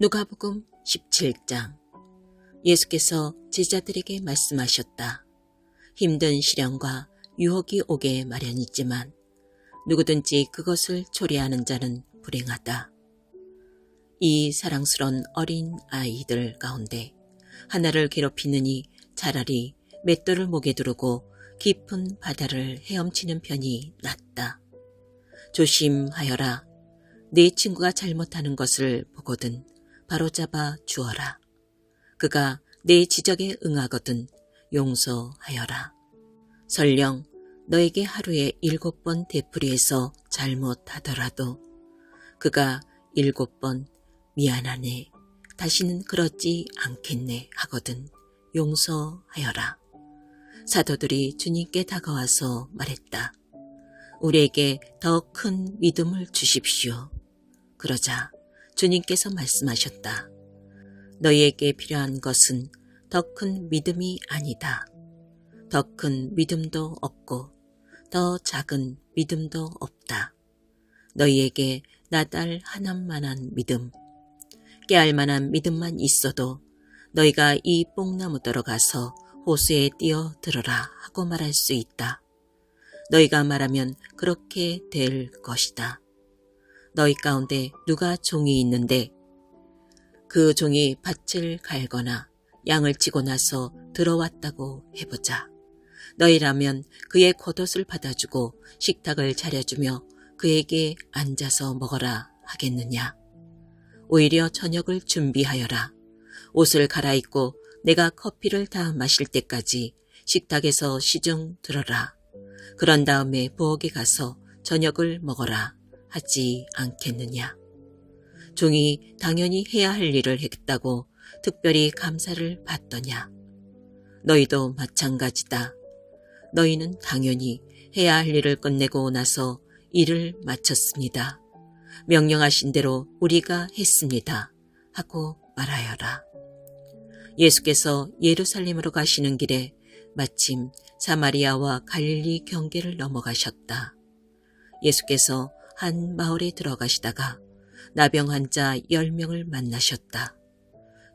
누가복음 17장. 예수께서 제자들에게 말씀하셨다. 힘든 시련과 유혹이 오게 마련이지만 누구든지 그것을 초래하는 자는 불행하다. 이 사랑스러운 어린 아이들 가운데 하나를 괴롭히느니 차라리 맷돌을 목에 두르고 깊은 바다를 헤엄치는 편이 낫다. 조심하여라. 네 친구가 잘못하는 것을 보거든 바로잡아 주어라. 그가 내 지적에 응하거든 용서하여라. 설령 너에게 하루에 7번 되풀이해서 잘못하더라도 그가 7번 미안하네, 다시는 그러지 않겠네 하거든 용서하여라. 사도들이 주님께 다가와서 말했다. 우리에게 더 큰 믿음을 주십시오. 그러자 주님께서 말씀하셨다. 너희에게 필요한 것은 더 큰 믿음이 아니다. 더 큰 믿음도 없고 더 작은 믿음도 없다. 너희에게 나달 하나만한 믿음, 깨알 만한 믿음만 있어도 너희가 이 뽕나무 들어가서 호수에 뛰어들어라 하고 말할 수 있다. 너희가 말하면 그렇게 될 것이다. 너희 가운데 누가 종이 있는데 그 종이 밭을 갈거나 양을 치고 나서 들어왔다고 해보자. 너희라면 그의 겉옷을 받아주고 식탁을 차려주며 그에게 앉아서 먹어라 하겠느냐. 오히려 저녁을 준비하여라. 옷을 갈아입고 내가 커피를 다 마실 때까지 식탁에서 시중 들어라. 그런 다음에 부엌에 가서 저녁을 먹어라 하지 않겠느냐. 종이 당연히 해야 할 일을 했다고 특별히 감사를 받더냐. 너희도 마찬가지다. 너희는 당연히 해야 할 일을 끝내고 나서 일을 마쳤습니다. 명령하신 대로 우리가 했습니다 하고 말하여라. 예수께서 예루살렘으로 가시는 길에 마침 사마리아와 갈릴리 경계를 넘어가셨다. 예수께서 한 마을에 들어가시다가 나병 환자 10명을 만나셨다.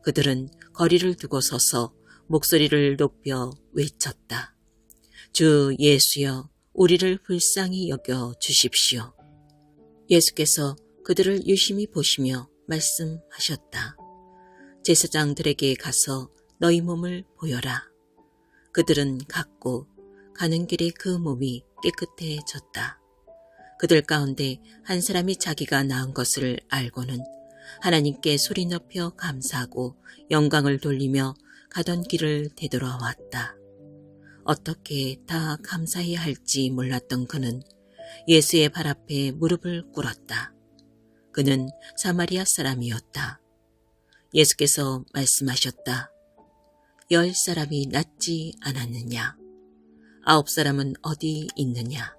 그들은 거리를 두고 서서 목소리를 높여 외쳤다. 주 예수여, 우리를 불쌍히 여겨 주십시오. 예수께서 그들을 유심히 보시며 말씀하셨다. 제사장들에게 가서 너희 몸을 보여라. 그들은 갔고 가는 길에 그 몸이 깨끗해졌다. 그들 가운데 한 사람이 자기가 낳은 것을 알고는 하나님께 소리 높여 감사하고 영광을 돌리며 가던 길을 되돌아왔다. 어떻게 다 감사해야 할지 몰랐던 그는 예수의 발 앞에 무릎을 꿇었다. 그는 사마리아 사람이었다. 예수께서 말씀하셨다. 10사람이 낫지 않았느냐? 9사람은 어디 있느냐?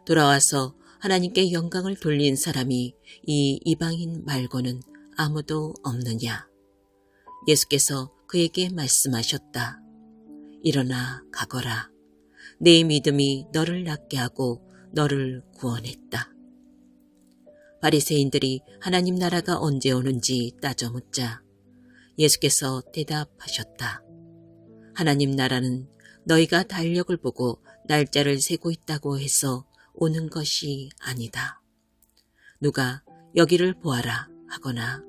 돌아와서 하나님께 영광을 돌린 사람이 이 이방인 말고는 아무도 없느냐? 예수께서 그에게 말씀하셨다. 일어나 가거라. 내 믿음이 너를 낫게 하고 너를 구원했다. 바리새인들이 하나님 나라가 언제 오는지 따져 묻자 예수께서 대답하셨다. 하나님 나라는 너희가 달력을 보고 날짜를 세고 있다고 해서 오는 것이 아니다. 누가 여기를 보아라 하거나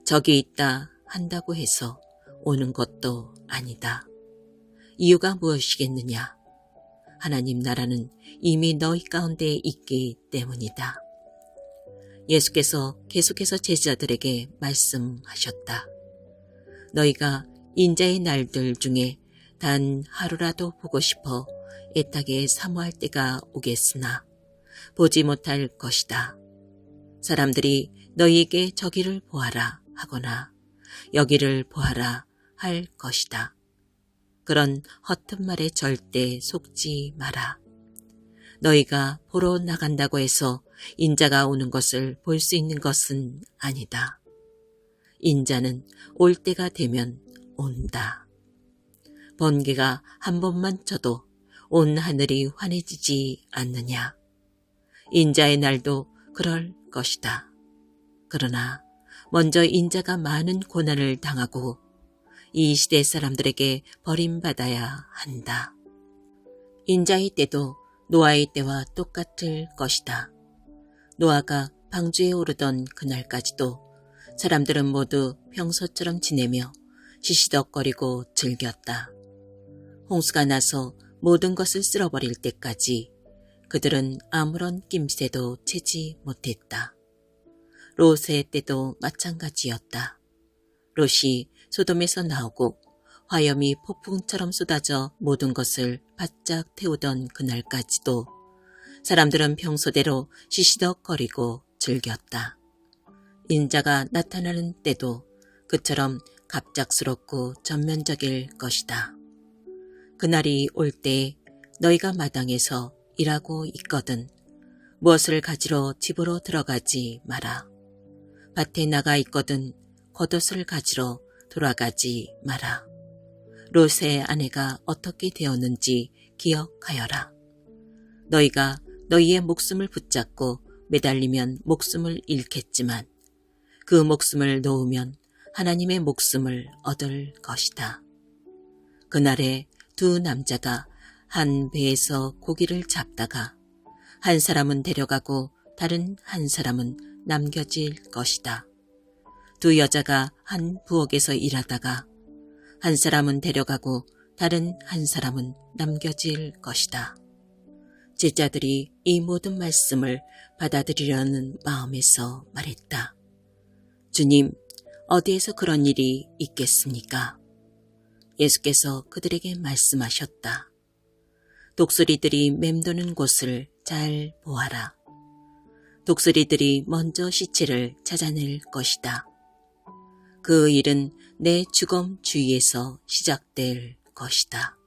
저기 있다 한다고 해서 오는 것도 아니다. 이유가 무엇이겠느냐? 하나님 나라는 이미 너희 가운데 있기 때문이다. 예수께서 계속해서 제자들에게 말씀하셨다. 너희가 인자의 날들 중에 단 하루라도 보고 싶어 애타게 사모할 때가 오겠으나 보지 못할 것이다. 사람들이 너희에게 저기를 보아라 하거나 여기를 보아라 할 것이다. 그런 허튼 말에 절대 속지 마라. 너희가 보러 나간다고 해서 인자가 오는 것을 볼 수 있는 것은 아니다. 인자는 올 때가 되면 온다. 번개가 한 번만 쳐도 온 하늘이 환해지지 않느냐. 인자의 날도 그럴 것이다. 그러나 먼저 인자가 많은 고난을 당하고 이 시대 사람들에게 버림받아야 한다. 인자의 때도 노아의 때와 똑같을 것이다. 노아가 방주에 오르던 그날까지도 사람들은 모두 평소처럼 지내며 시시덕거리고 즐겼다. 홍수가 나서 모든 것을 쓸어버릴 때까지 그들은 아무런 낌새도 채지 못했다. 롯의 때도 마찬가지였다. 롯이 소돔에서 나오고 화염이 폭풍처럼 쏟아져 모든 것을 바짝 태우던 그날까지도 사람들은 평소대로 시시덕거리고 즐겼다. 인자가 나타나는 때도 그처럼 갑작스럽고 전면적일 것이다. 그날이 올 때 너희가 마당에서 일하고 있거든 무엇을 가지러 집으로 들어가지 마라. 밭에 나가 있거든 겉옷을 가지러 돌아가지 마라. 롯의 아내가 어떻게 되었는지 기억하여라. 너희가 너희의 목숨을 붙잡고 매달리면 목숨을 잃겠지만 그 목숨을 놓으면 하나님의 목숨을 얻을 것이다. 그날에 두 남자가 한 배에서 고기를 잡다가 한 사람은 데려가고 다른 한 사람은 남겨질 것이다. 두 여자가 한 부엌에서 일하다가 한 사람은 데려가고 다른 한 사람은 남겨질 것이다. 제자들이 이 모든 말씀을 받아들이려는 마음에서 말했다. 주님, 어디에서 그런 일이 있겠습니까? 예수께서 그들에게 말씀하셨다. 독수리들이 맴도는 곳을 잘 보아라. 독수리들이 먼저 시체를 찾아낼 것이다. 그 일은 내 죽음 주위에서 시작될 것이다.